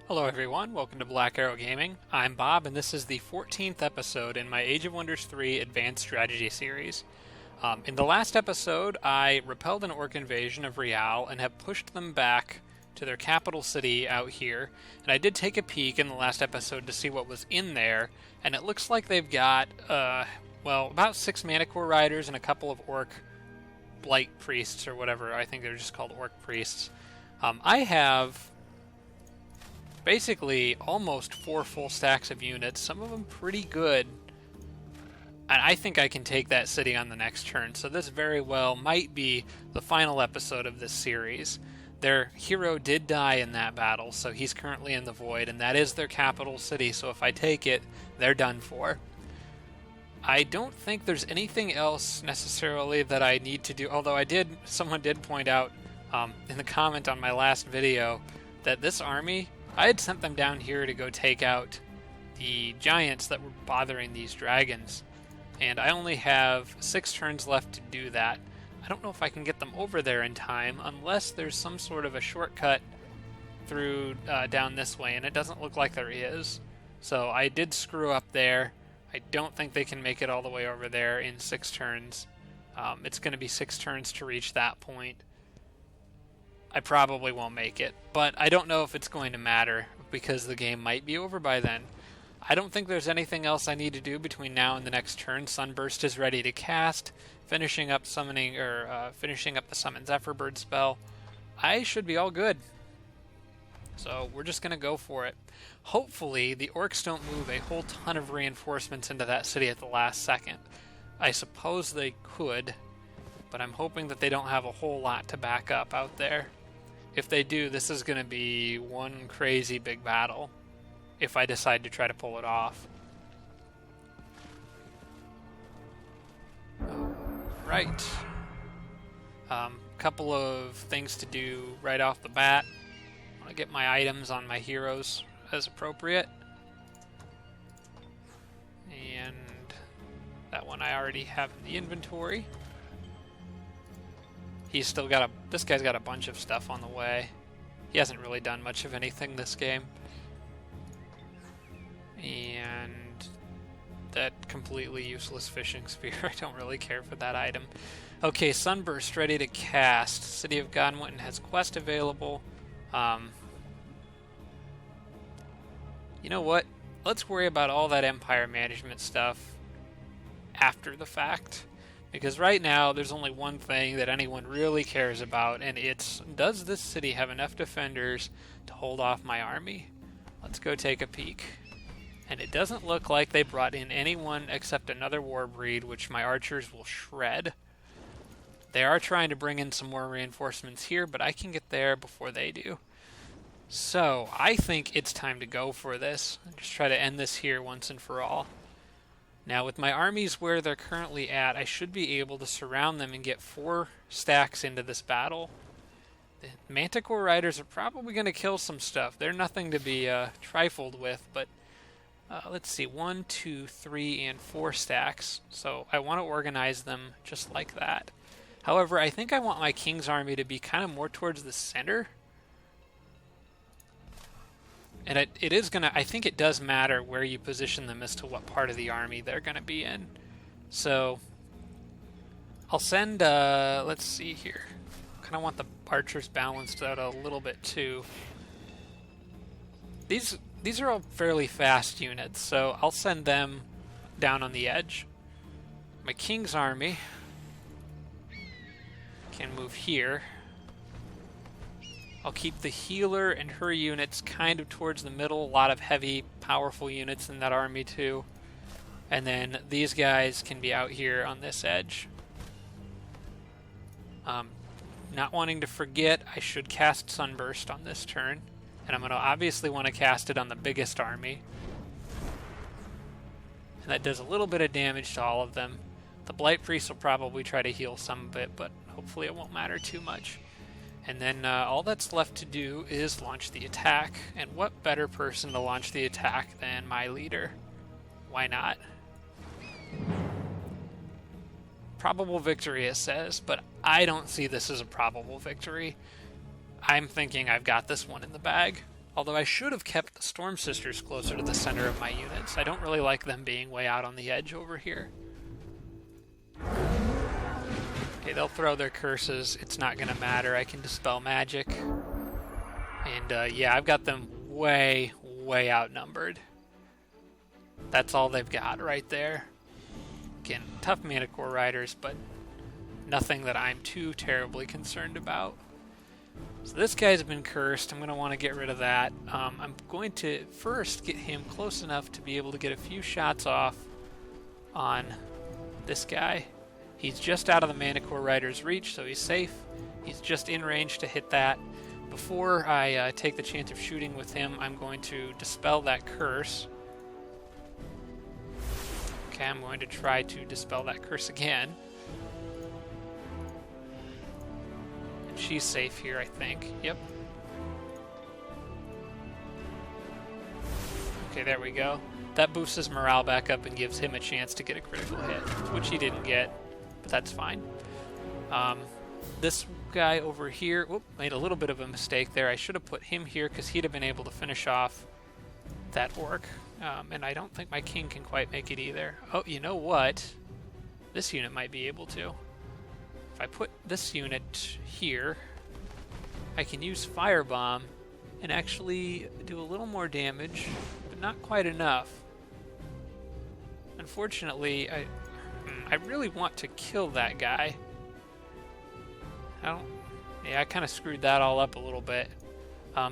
Hello everyone, welcome to Black Arrow Gaming. I'm Bob, and this is the 14th episode in my Age of Wonders 3 Advanced Strategy series. In the last episode, I repelled an orc invasion of Rial and have pushed them back to their capital city out here. And I did take a peek in the last episode to see what was in there, and it looks like they've got, about 6 Manicore Riders and a couple of orc blight priests, or whatever. I think they're just called orc priests. I have basically almost 4 full stacks of units, some of them pretty good, and I think I can take that city on the next turn, so this very well might be the final episode of this series. Their hero did die in that battle, so he's currently in the void, and that is their capital city, so if I take it, they're done for. I don't think there's anything else necessarily that I need to do, although someone did point out in the comment on my last video that this army, I had sent them down here to go take out the giants that were bothering these dragons, and I only have 6 turns left to do that. I don't know if I can get them over there in time unless there's some sort of a shortcut through down this way, and it doesn't look like there is. So I did screw up there. I don't think they can make it all the way over there in 6 turns. It's going to be 6 turns to reach that point. I probably won't make it, but I don't know if it's going to matter because the game might be over by then. I don't think there's anything else I need to do between now and the next turn. Sunburst is ready to cast, finishing up the Summon Zephyrbird spell. I should be all good. So we're just going to go for it. Hopefully the orcs don't move a whole ton of reinforcements into that city at the last second. I suppose they could, but I'm hoping that they don't have a whole lot to back up out there. If they do, this is going to be one crazy big battle if I decide to try to pull it off. Right. Couple of things to do right off the bat. I want to get my items on my heroes as appropriate. And that one I already have in the inventory. He's still got this guy's got a bunch of stuff on the way. He hasn't really done much of anything this game. And that completely useless fishing spear, I don't really care for that item. Okay, Sunburst ready to cast. City of Godwinton has quest available. You know what? Let's worry about all that Empire management stuff after the fact. Because right now, there's only one thing that anyone really cares about, and it's, does this city have enough defenders to hold off my army? Let's go take a peek. And it doesn't look like they brought in anyone except another war breed, which my archers will shred. They are trying to bring in some more reinforcements here, but I can get there before they do. So, I think it's time to go for this, and just try to end this here once and for all. Now, with my armies where they're currently at, I should be able to surround them and get 4 stacks into this battle. The Manticore Riders are probably going to kill some stuff. They're nothing to be trifled with, but let's see, 1, 2, 3, and 4 stacks. So I want to organize them just like that. However, I think I want my King's army to be kind of more towards the center. And it is going to, I think it does matter where you position them as to what part of the army they're going to be in. So, I'll send, let's see here. Kind of want the archers balanced out a little bit too. These are all fairly fast units, so I'll send them down on the edge. My King's army can move here. I'll keep the healer and her units kind of towards the middle. A lot of heavy, powerful units in that army too. And then these guys can be out here on this edge. Not wanting to forget, I should cast Sunburst on this turn. And I'm going to obviously want to cast it on the biggest army. And that does a little bit of damage to all of them. The Blight Priest will probably try to heal some of it, but hopefully it won't matter too much. And then all that's left to do is launch the attack. And what better person to launch the attack than my leader? Why not? Probable victory, it says, but I don't see this as a probable victory. I'm thinking I've got this one in the bag. Although I should have kept the Storm Sisters closer to the center of my units. I don't really like them being way out on the edge over here. Okay, they'll throw their curses. It's not going to matter. I can dispel magic. And yeah, I've got them way, way outnumbered. That's all they've got right there. Again, tough Manticore Riders, but nothing that I'm too terribly concerned about. So this guy's been cursed. I'm going to want to get rid of that. I'm going to first get him close enough to be able to get a few shots off on this guy. He's just out of the Manticore Rider's reach, so he's safe. He's just in range to hit that. Before I take the chance of shooting with him, I'm going to dispel that curse. Okay, I'm going to try to dispel that curse again. And she's safe here, I think. Yep. Okay, there we go. That boosts his morale back up and gives him a chance to get a critical hit, which he didn't get, but that's fine. This guy over here, whoop, made a little bit of a mistake there. I should have put him here because he'd have been able to finish off that orc. And I don't think my king can quite make it either. Oh, you know what? This unit might be able to. If I put this unit here, I can use Firebomb and actually do a little more damage, but not quite enough. Unfortunately, I really want to kill that guy. I kind of screwed that all up a little bit.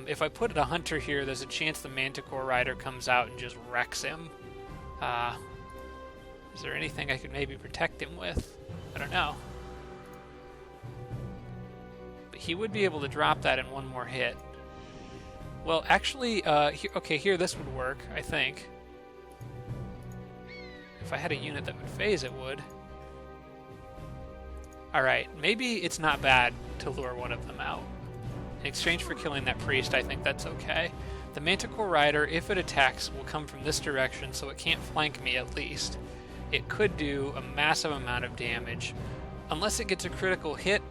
If I put a hunter here, there's a chance the Manticore Rider comes out and just wrecks him. Is there anything I could maybe protect him with? I don't know. But he would be able to drop that in one more hit. Well, actually, here this would work, I think. If I had a unit that would phase, it would. Alright, maybe it's not bad to lure one of them out. In exchange for killing that priest, I think that's okay. The Manticore Rider, if it attacks, will come from this direction, so it can't flank me at least. It could do a massive amount of damage. Unless it gets a critical hit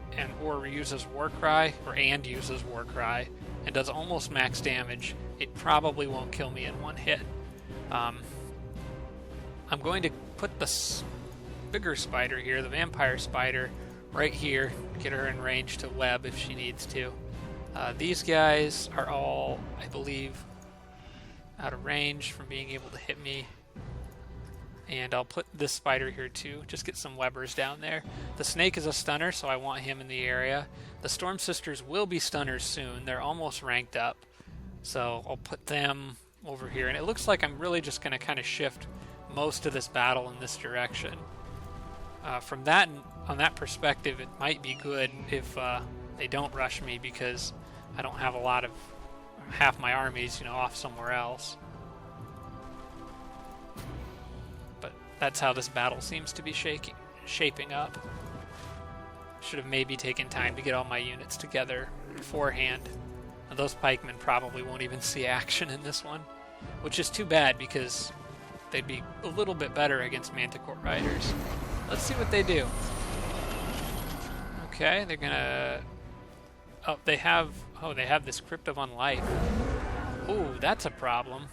or uses Warcry, and uses Warcry, and does almost max damage, it probably won't kill me in one hit. I'm going to put the bigger spider here, the vampire spider, right here. Get her in range to web if she needs to. These guys are all, I believe, out of range from being able to hit me. And I'll put this spider here too. Just get some webbers down there. The snake is a stunner, so I want him in the area. The Storm Sisters will be stunners soon. They're almost ranked up. So I'll put them over here. And it looks like I'm really just going to kind of shift most of this battle in this direction. From that, on that perspective, it might be good if they don't rush me, because I don't have half my armies, off somewhere else. But that's how this battle seems to be shaping up. Should have maybe taken time to get all my units together beforehand. And those pikemen probably won't even see action in this one, which is too bad because they'd be a little bit better against Manticore Riders. Let's see what they do. Okay, they're gonna... Oh, they have this Crypt of Unlife. Ooh, that's a problem.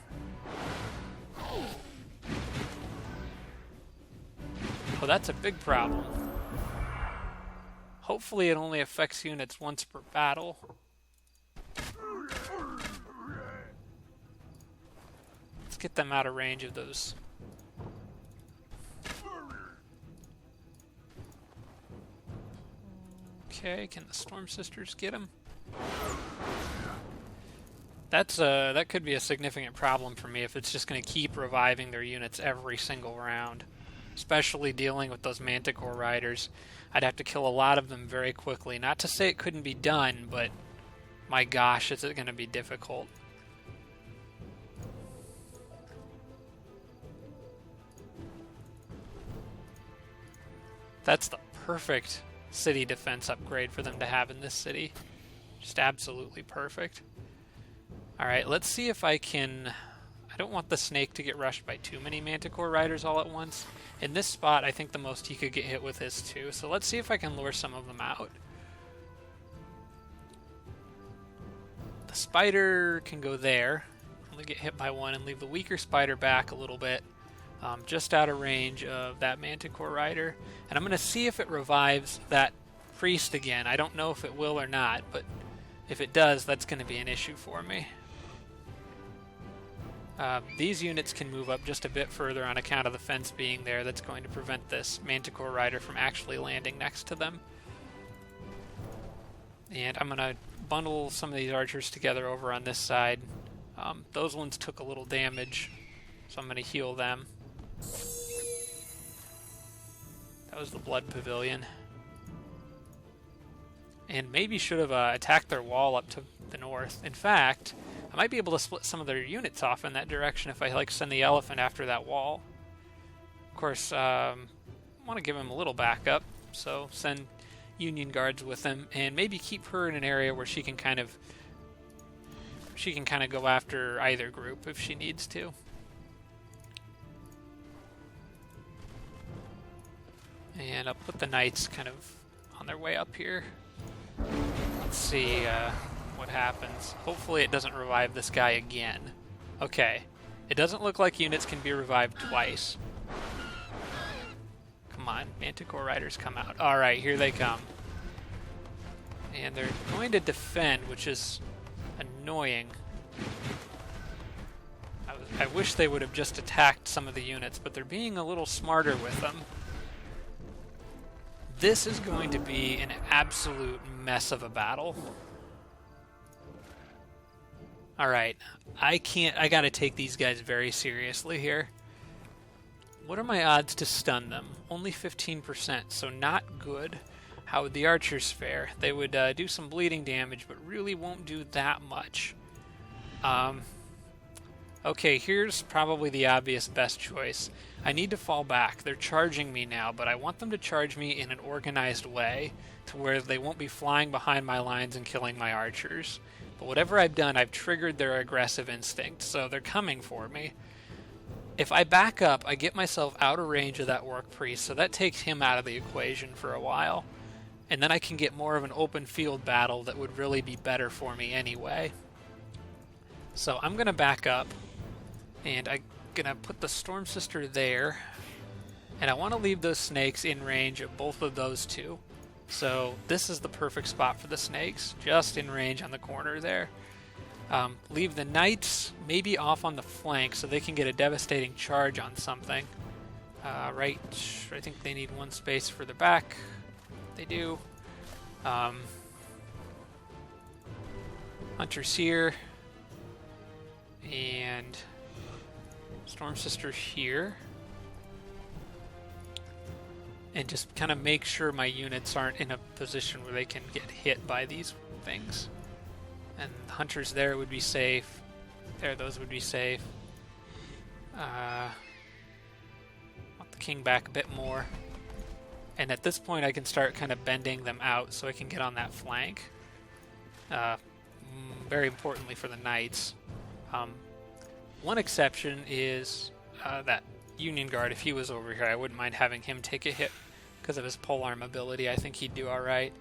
Oh, that's a big problem. Hopefully it only affects units once per battle. Let's get them out of range of those. Okay, can the Storm Sisters get him? That could be a significant problem for me if it's just going to keep reviving their units every single round. Especially dealing with those Manticore Riders. I'd have to kill a lot of them very quickly. Not to say it couldn't be done, but my gosh, is it going to be difficult. That's the perfect city defense upgrade for them to have in this city. Just absolutely perfect. Alright, let's see if I can... I don't want the snake to get rushed by too many Manticore Riders all at once. In this spot, I think the most he could get hit with is 2, so let's see if I can lure some of them out. The spider can go there, only get hit by one, and leave the weaker spider back a little bit, just out of range of that Manticore Rider. And I'm going to see if it revives that priest again. I don't know if it will or not, but if it does, that's going to be an issue for me. These units can move up just a bit further on account of the fence being there. That's going to prevent this Manticore Rider from actually landing next to them. And I'm going to bundle some of these archers together over on this side. Those ones took a little damage, so I'm going to heal them. That was the Blood Pavilion. And maybe should have attacked their wall up to the north. In fact, I might be able to split some of their units off in that direction if I send the elephant after that wall. Of course, I want to give him a little backup, so send Union Guards with him, and maybe keep her in an area where she can kind of go after either group if she needs to. And I'll put the knights kind of on their way up here. Let's see what happens. Hopefully it doesn't revive this guy again. Okay. It doesn't look like units can be revived twice. Come on, Manticore Riders, come out. Alright, here they come. And they're going to defend, which is annoying. I wish they would have just attacked some of the units, but they're being a little smarter with them. This is going to be an absolute mess of a battle. Alright, I gotta take these guys very seriously here. What are my odds to stun them? Only 15%, so not good. How would the archers fare? They would do some bleeding damage, but really won't do that much. Okay, here's probably the obvious best choice. I need to fall back. They're charging me now, but I want them to charge me in an organized way to where they won't be flying behind my lines and killing my archers. But whatever I've done, I've triggered their aggressive instinct, so they're coming for me. If I back up, I get myself out of range of that Orc Priest, so that takes him out of the equation for a while. And then I can get more of an open field battle that would really be better for me anyway. So I'm going to back up, and I'm going to put the Storm Sister there. And I want to leave those snakes in range of both of those two. So this is the perfect spot for the snakes, just in range on the corner there. Leave the knights maybe off on the flank so they can get a devastating charge on something. Right, I think they need one space further back. They do. Hunter's here. And Storm Sister here. And just kind of make sure my units aren't in a position where they can get hit by these things. And the hunters there would be safe. There, those would be safe. Want the king back a bit more. And at this point I can start kind of bending them out so I can get on that flank. Very importantly for the knights. One exception is that Union Guard. If he was over here, I wouldn't mind having him take a hit because of his polearm ability. I think he'd do alright.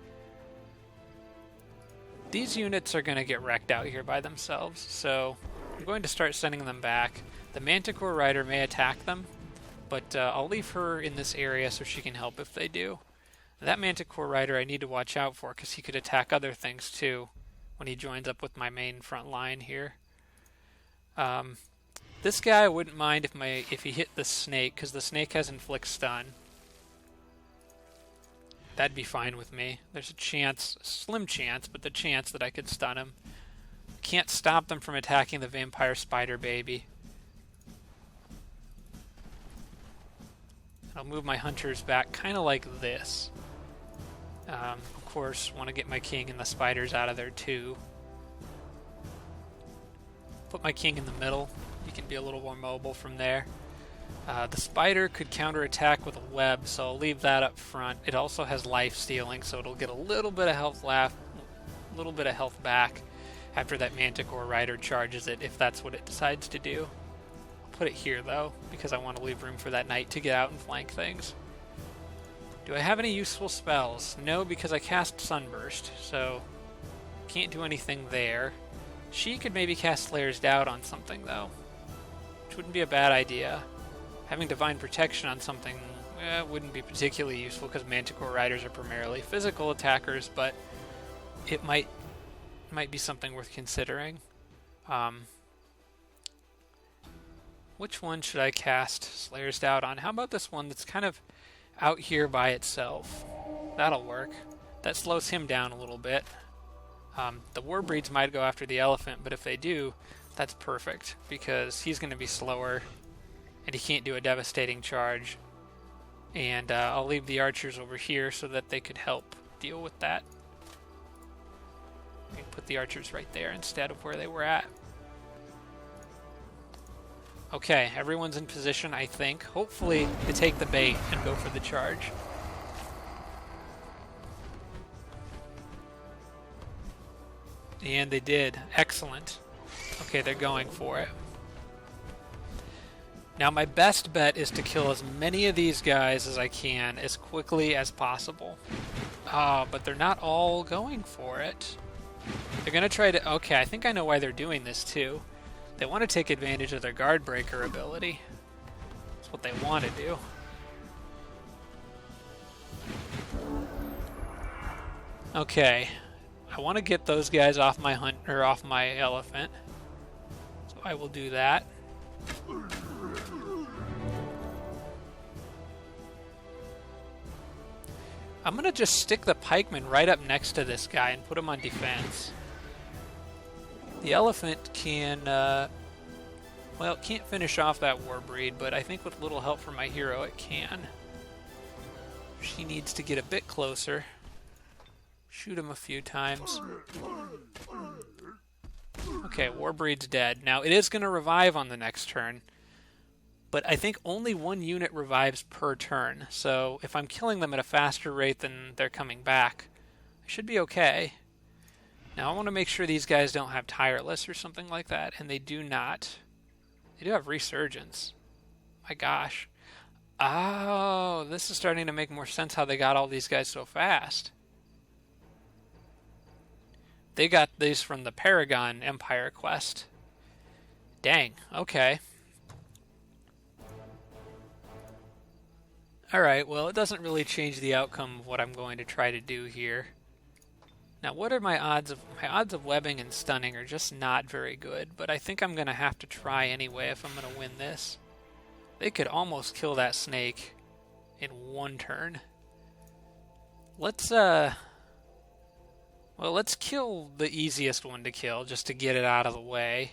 These units are going to get wrecked out here by themselves, so I'm going to start sending them back. The Manticore Rider may attack them, but I'll leave her in this area so she can help if they do. That Manticore Rider I need to watch out for because he could attack other things too when he joins up with my main front line here. This guy I wouldn't mind if he hit the snake, because the snake has inflict stun. That'd be fine with me. There's a chance, a slim chance, but the chance that I could stun him. Can't stop them from attacking the vampire spider baby. I'll move my hunters back kind of like this. Of course, want to get my king and the spiders out of there too. Put my king in the middle. He can be a little more mobile from there. The spider could counterattack with a web, so I'll leave that up front. It also has life stealing, so it'll get a little bit of health back after that Manticore Rider charges it, if that's what it decides to do. I'll put it here though, because I want to leave room for that knight to get out and flank things. Do I have any useful spells? No, because I cast Sunburst, so can't do anything there. She could maybe cast Slayer's Doubt on something, though, which wouldn't be a bad idea. Having Divine Protection on something wouldn't be particularly useful because Manticore Riders are primarily physical attackers, but it might be something worth considering. Which one should I cast Slayer's Doubt on? How about this one that's kind of out here by itself? That'll work. That slows him down a little bit. The Warbreeds might go after the elephant, but if they do, that's perfect, because he's going to be slower, and he can't do a devastating charge. And I'll leave the archers over here so that they could help deal with that. We can put the archers right there instead of where they were at. Okay, everyone's in position, I think. Hopefully to take the bait and go for the charge. And they did. Excellent. Okay, they're going for it. Now my best bet is to kill as many of these guys as I can as quickly as possible. But they're not all going for it. They're going to try to... Okay, I think I know why they're doing this too. They want to take advantage of their Guard Breaker ability. That's what they want to do. Okay. I want to get those guys off my hunt or off my elephant. So I will do that. I'm going to just stick the pikeman right up next to this guy and put him on defense. The elephant can, well, it can't finish off that Warbreed, but I think with little help from my hero it can. She needs to get a bit closer. Shoot him a few times. Okay, Warbreed's dead. Now, it is going to revive on the next turn, but I think only one unit revives per turn, so if I'm killing them at a faster rate than they're coming back, I should be okay. Now I want to make sure these guys don't have Tireless or something like that, and they do not. They do have Resurgence. My gosh. Oh, this is starting to make more sense how they got all these guys so fast. They got these from the Paragon Empire quest. Dang, okay. Alright, well, it doesn't really change the outcome of what I'm going to try to do here. Now, what are my odds of... My odds of webbing and stunning are just not very good, but I think I'm going to have to try anyway if I'm going to win this. They could almost kill that snake in one turn. Let's, well, let's kill the easiest one to kill, just to get it out of the way.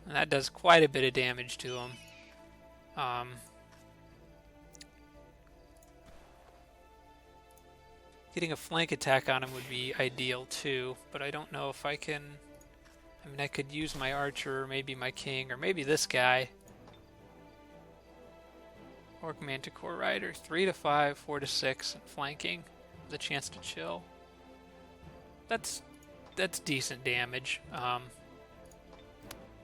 And that does quite a bit of damage to him. Getting a flank attack on him would be ideal too, but I don't know if I can... I mean, I could use my archer, or maybe my king, or maybe this guy. Orc Manticore Rider, 3 to 5, 4 to 6, and flanking with a chance to chill. That's decent damage.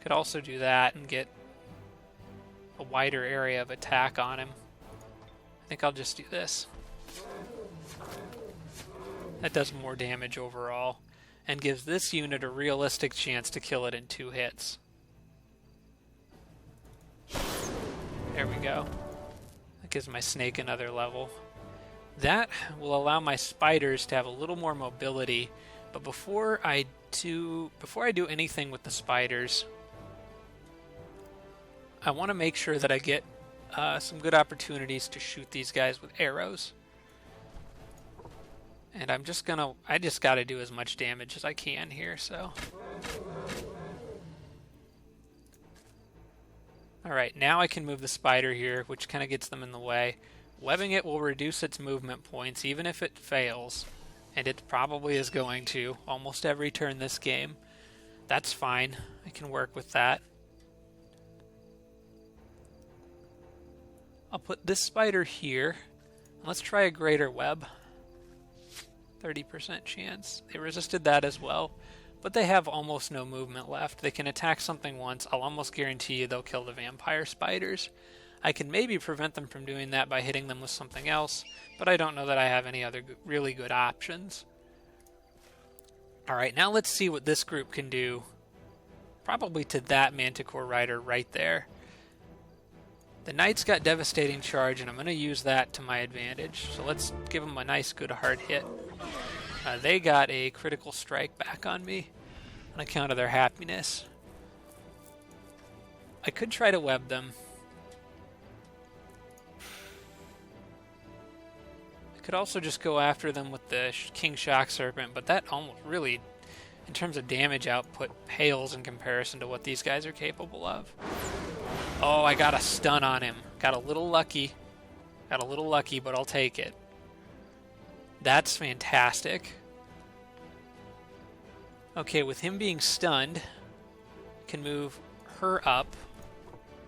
Could also do that and get a wider area of attack on him. I think I'll just do this. That does more damage overall, and gives this unit a realistic chance to kill it in 2 hits. There we go. That gives my snake another level. That will allow my spiders to have a little more mobility, but before I do anything with the spiders, I want to make sure that I get some good opportunities to shoot these guys with arrows. And I just got to do as much damage as I can here, so. Alright, now I can move the spider here, which kind of gets them in the way. Webbing it will reduce its movement points, even if it fails. And it probably is going to, almost every turn this game. That's fine. I can work with that. I'll put this spider here. Let's try a greater web. 30% chance. They resisted that as well, but they have almost no movement left. They can attack something once. I'll almost guarantee you they'll kill the vampire spiders. I can maybe prevent them from doing that by hitting them with something else, but I don't know that I have any other really good options. Alright, now let's see what this group can do. Probably to that Manticore Rider right there. The Knight's got Devastating Charge, and I'm going to use that to my advantage. So let's give them a nice, good, hard hit. They got a critical strike back on me on account of their happiness. I could try to web them. I could also just go after them with the King Shock Serpent, but that almost really, in terms of damage output, pales in comparison to what these guys are capable of. Oh, I got a stun on him. Got a little lucky. Got a little lucky, but I'll take it. That's fantastic. Okay, with him being stunned, I can move her up.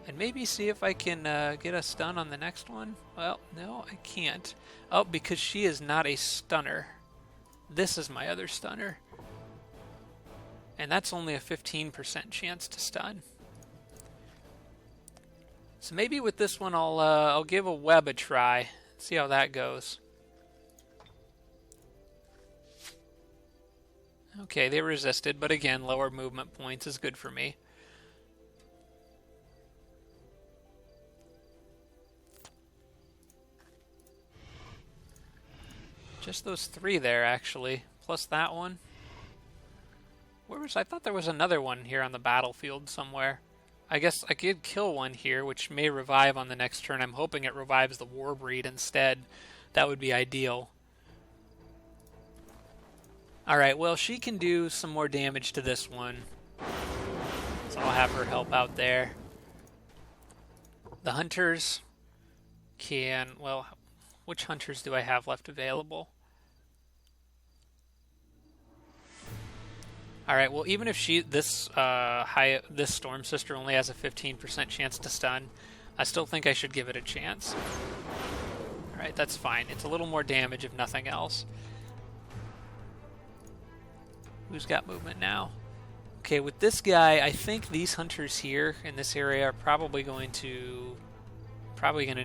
And maybe see if I can get a stun on the next one. Well, no, I can't. Oh, because she is not a stunner. This is my other stunner. And that's only a 15% chance to stun. So maybe with this one I'll give a web a try. See how that goes. Okay, they resisted, but again, lower movement points is good for me. Just those three there, actually, plus that one. Where was I thought there was another one here on the battlefield somewhere. I guess I could kill one here, which may revive on the next turn. I'm hoping it revives the Warbreed instead. That would be ideal. Alright, well, she can do some more damage to this one. So I'll have her help out there. The hunters can, well, which hunters do I have left available? Alright, well, even if this Storm Sister only has a 15% chance to stun, I still think I should give it a chance. Alright, that's fine. It's a little more damage if nothing else. Who's got movement now? Okay, with this guy, I think these hunters here in this area are probably going to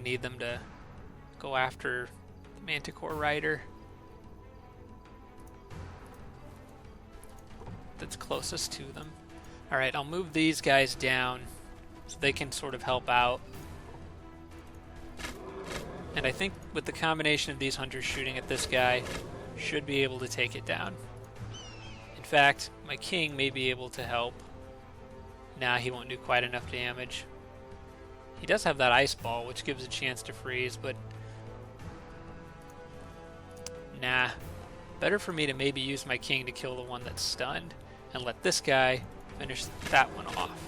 need them to go after the Manticore Rider that's closest to them. Alright, I'll move these guys down so they can sort of help out. And I think with the combination of these hunters shooting at this guy, should be able to take it down. In fact, my king may be able to help. Nah, he won't do quite enough damage. He does have that ice ball, which gives a chance to freeze, but nah. Better for me to maybe use my king to kill the one that's stunned and let this guy finish that one off.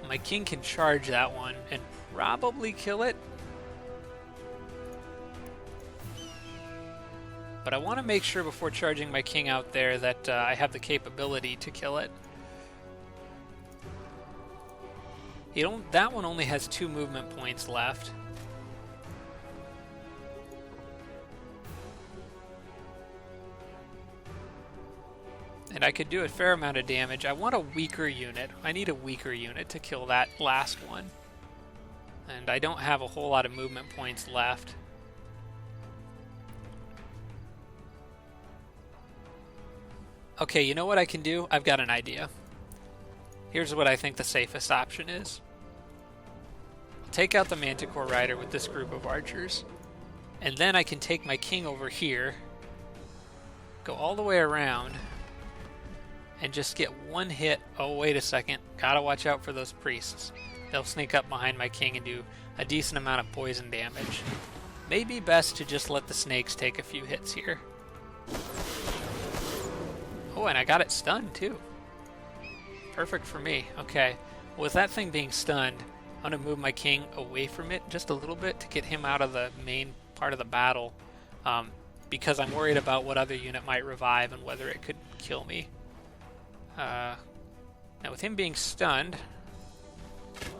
My king can charge that one and probably kill it. But I want to make sure before charging my king out there that I have the capability to kill it. That one only has 2 movement points left. And I could do a fair amount of damage. I want a weaker unit. I need a weaker unit to kill that last one. And I don't have a whole lot of movement points left. Okay, you know what I can do? I've got an idea. Here's what I think the safest option is. I'll take out the Manticore Rider with this group of archers. And then I can take my king over here, go all the way around, and just get one hit. Oh, wait a second. Gotta watch out for those priests. They'll sneak up behind my king and do a decent amount of poison damage. Maybe best to just let the snakes take a few hits here. Oh, and I got it stunned, too. Perfect for me. Okay. With that thing being stunned, I'm going to move my king away from it just a little bit to get him out of the main part of the battle, because I'm worried about what other unit might revive and whether it could kill me. Now, with him being stunned,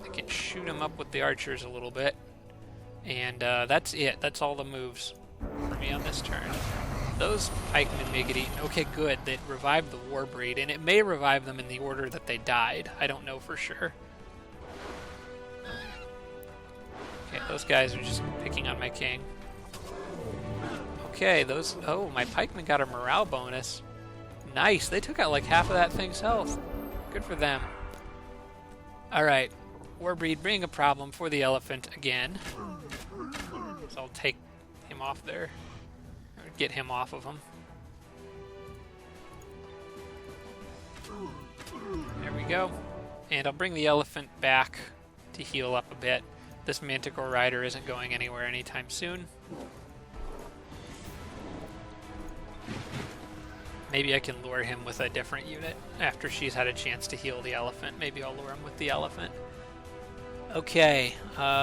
I can shoot him up with the archers a little bit. And that's it. That's all the moves for me on this turn. Those pikemen may get eaten. Okay, good. They revived the Warbreed, and it may revive them in the order that they died. I don't know for sure. Those guys are just picking on my king. Okay, those... Oh, my pikemen got a morale bonus. Nice, they took out like half of that thing's health. Good for them. Alright, Warbreed being a problem for the elephant again. So I'll take him off there. Or get him off of him. There we go. And I'll bring the elephant back to heal up a bit. This Manticore Rider isn't going anywhere anytime soon. Maybe I can lure him with a different unit after she's had a chance to heal the elephant. Maybe I'll lure him with the elephant. Okay,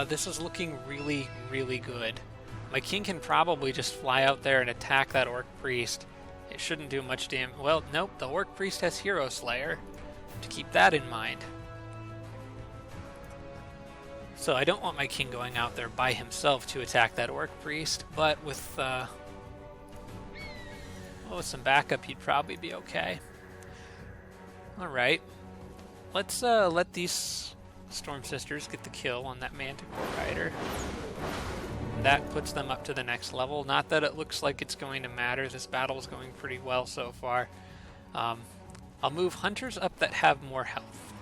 this is looking really, really good. My king can probably just fly out there and attack that Orc Priest. It shouldn't do much damage. Well, nope, the Orc Priest has Hero Slayer. To keep that in mind. So I don't want my king going out there by himself to attack that Orc Priest, but with some backup he'd probably be okay. Alright. Let's let these Storm Sisters get the kill on that Manticore Rider. That puts them up to the next level. Not that it looks like it's going to matter. This battle's going pretty well so far. I'll move hunters up that have more health.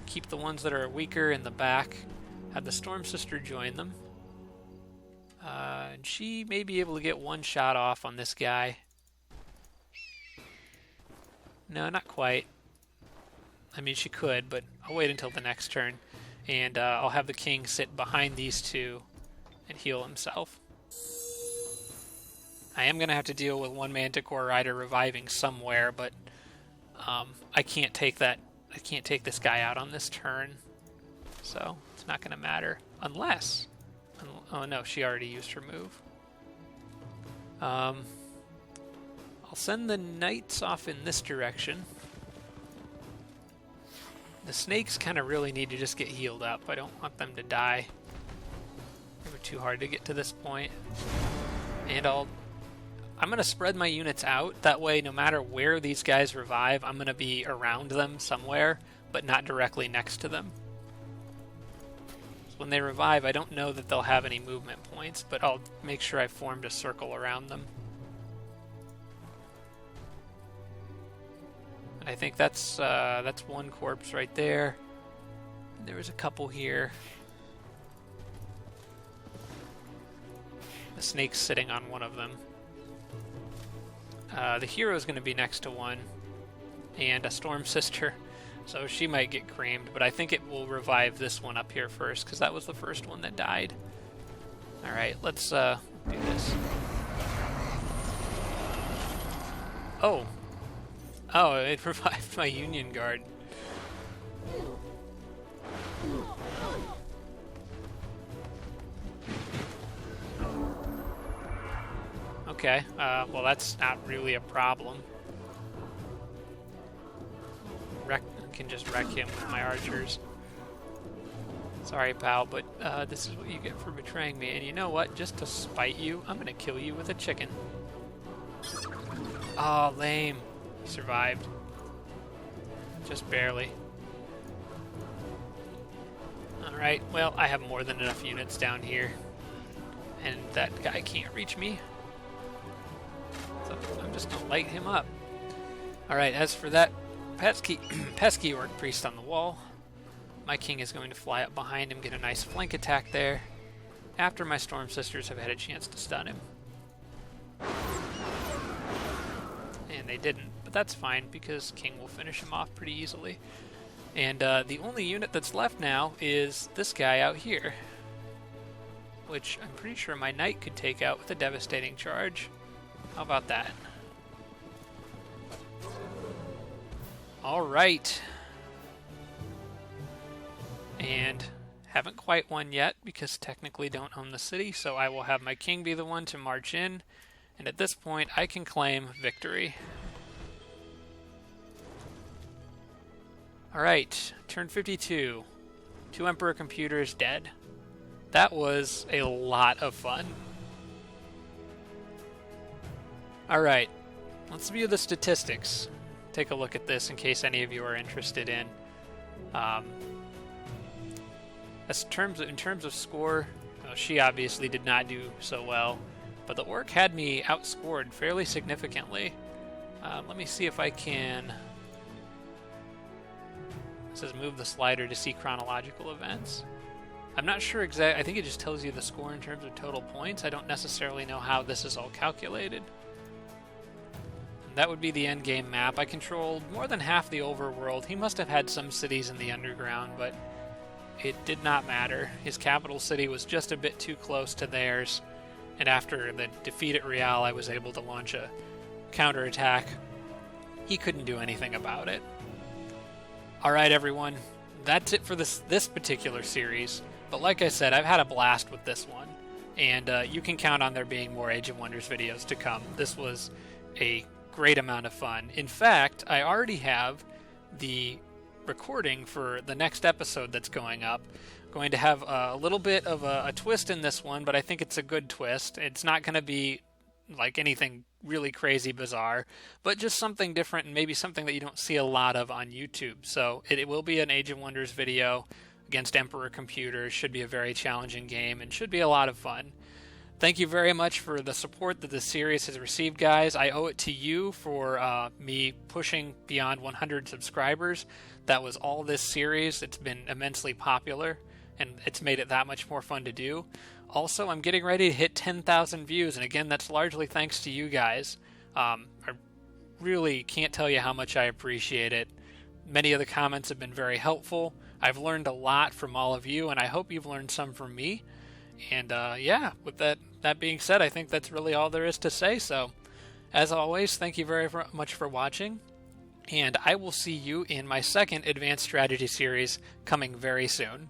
Keep the ones that are weaker in the back. Have the Storm Sister join them. And she may be able to get one shot off on this guy. No, not quite. I mean, she could, but I'll wait until the next turn. And I'll have the king sit behind these two and heal himself. I am going to have to deal with one Manticore Rider reviving somewhere, but I can't take that. I can't take this guy out on this turn, so it's not going to matter unless. Oh no, she already used her move. I'll send the knights off in this direction. The snakes kind of really need to just get healed up. I don't want them to die. They were too hard to get to this point. And I'm going to spread my units out. That way, no matter where these guys revive, I'm going to be around them somewhere, but not directly next to them. So when they revive, I don't know that they'll have any movement points, but I'll make sure I formed a circle around them. And I think that's one corpse right there. There was a couple here. The snake's sitting on one of them. The hero is going to be next to one, and a Storm Sister, so she might get creamed, but I think it will revive this one up here first, because that was the first one that died. Alright, let's do this. Oh, it revived my Union Guard. Okay, well that's not really a problem. I can just wreck him with my archers. Sorry, pal, but this is what you get for betraying me. And you know what? Just to spite you, I'm gonna kill you with a chicken. Oh, lame. He survived. Just barely. Alright, well, I have more than enough units down here. And that guy can't reach me. So I'm just gonna light him up. Alright, as for that pesky Orc Priest on the wall, my king is going to fly up behind him, get a nice flank attack there, after my Storm Sisters have had a chance to stun him. And they didn't, but that's fine, because king will finish him off pretty easily. And the only unit that's left now is this guy out here, which I'm pretty sure my knight could take out with a devastating charge. How about that? Alright. And haven't quite won yet, because technically don't own the city, so I will have my king be the one to march in, and at this point I can claim victory. Alright, turn 52. 2 Emperor computers dead. That was a lot of fun. Alright, let's view the statistics. Take a look at this in case any of you are interested in. In terms of score, she obviously did not do so well. But the Orc had me outscored fairly significantly. Let me see if I can... It says move the slider to see chronological events. I'm not sure exactly. I think it just tells you the score in terms of total points. I don't necessarily know how this is all calculated. That would be the endgame map. I controlled more than half the overworld. He must have had some cities in the underground, but it did not matter. His capital city was just a bit too close to theirs, and after the defeat at Real, I was able to launch a counterattack. He couldn't do anything about it. Alright everyone, that's it for this particular series. But like I said, I've had a blast with this one, and you can count on there being more Age of Wonders videos to come. This was a great amount of fun. In fact, I already have the recording for the next episode that's going up. Going to have a little bit of a twist in this one, but I think it's a good twist. It's not going to be like anything really crazy bizarre, but just something different and maybe something that you don't see a lot of on YouTube. So it will be an Age of Wonders video against Emperor computers. Should be a very challenging game and should be a lot of fun. Thank you very much for the support that this series has received, guys. I owe it to you for me pushing beyond 100 subscribers. That was all this series. It's been immensely popular, and it's made it that much more fun to do. Also, I'm getting ready to hit 10,000 views, and again, that's largely thanks to you guys. I really can't tell you how much I appreciate it. Many of the comments have been very helpful. I've learned a lot from all of you, and I hope you've learned some from me. And yeah, with that being said, I think that's really all there is to say. So, as always, thank you very much for watching, and I will see you in my second Advanced Strategy series coming very soon.